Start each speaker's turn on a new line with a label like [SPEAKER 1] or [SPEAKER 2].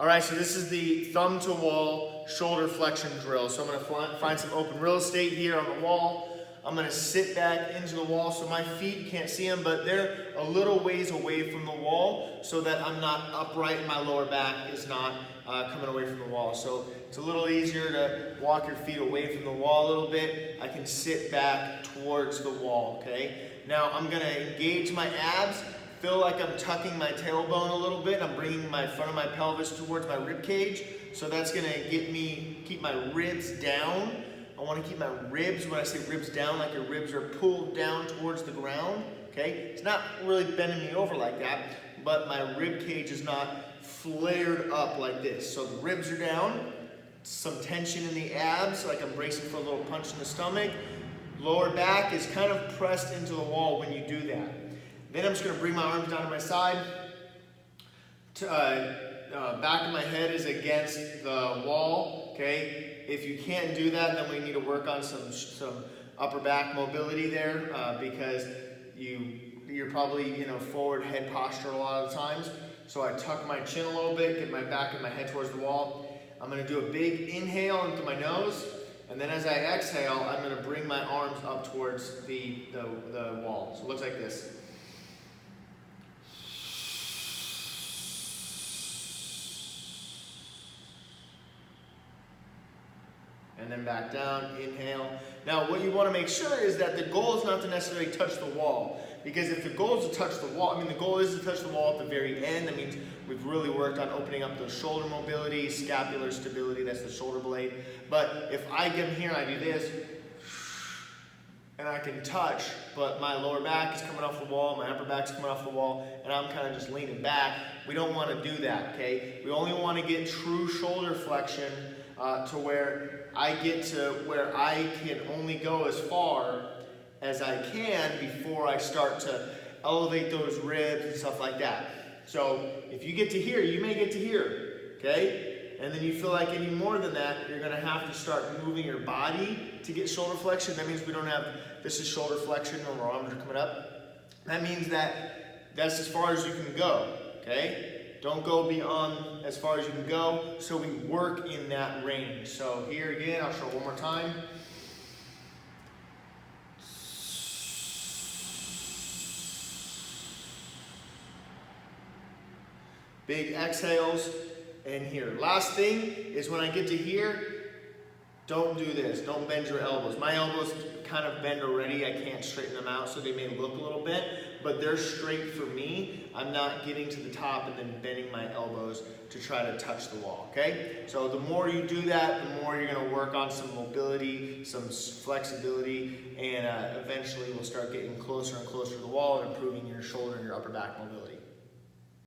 [SPEAKER 1] All right, so this is the thumb to wall shoulder flexion drill. So I'm gonna find some open real estate here on the wall. I'm gonna sit back into the wall so my feet, you can't see them, but they're a little ways away from the wall so that I'm not upright and my lower back is not coming away from the wall. So it's a little easier to walk your feet away from the wall a little bit. I can sit back towards the wall, okay? Now I'm gonna engage my abs. Feel like I'm tucking my tailbone a little bit. I'm bringing my front of my pelvis towards my rib cage. So that's gonna get me, keep my ribs down. I wanna keep my ribs, when I say ribs down, like your ribs are pulled down towards the ground, okay? It's not really bending me over like that, but my rib cage is not flared up like this. So the ribs are down, some tension in the abs, like I'm bracing for a little punch in the stomach. Lower back is kind of pressed into the wall when you do that. Then I'm just going to bring my arms down to my side. Back of my head is against the wall, okay? If you can't do that, then we need to work on some upper back mobility there because you're probably forward head posture a lot of the times. So I tuck my chin a little bit, get my back and my head towards the wall. I'm going to do a big inhale into my nose, and then as I exhale, I'm going to bring my arms up towards the wall. So it looks like this. And then back down, inhale. Now what you want to make sure is that the goal is not to necessarily touch the wall, because if the goal is to touch the wall, the goal is to touch the wall at the very end. That means we've really worked on opening up the shoulder mobility, scapular stability, that's the shoulder blade. But if I get here, I do this, and I can touch, but my lower back is coming off the wall, my upper back's coming off the wall, and I'm kind of just leaning back. We don't want to do that, okay? We only want to get true shoulder flexion to where I get to where I can only go as far as I can before I start to elevate those ribs and stuff like that. So if you get to here, you may get to here, okay? And then you feel like any more than that, you're gonna have to start moving your body to get shoulder flexion. That means we don't have, this is shoulder flexion, and our arms are coming up. That means that that's as far as you can go, okay? Don't go beyond as far as you can go, so we work in that range. So here again, I'll show it one more time. Big exhales, and here. Last thing is when I get to here, don't do this. Don't bend your elbows. My elbows kind of bend already. I can't straighten them out, so they may look a little bit, but they're straight for me. I'm not getting to the top and then bending my elbows to try to touch the wall, okay? So the more you do that, the more you're gonna work on some mobility, some flexibility, and eventually we'll start getting closer and closer to the wall and improving your shoulder and your upper back mobility.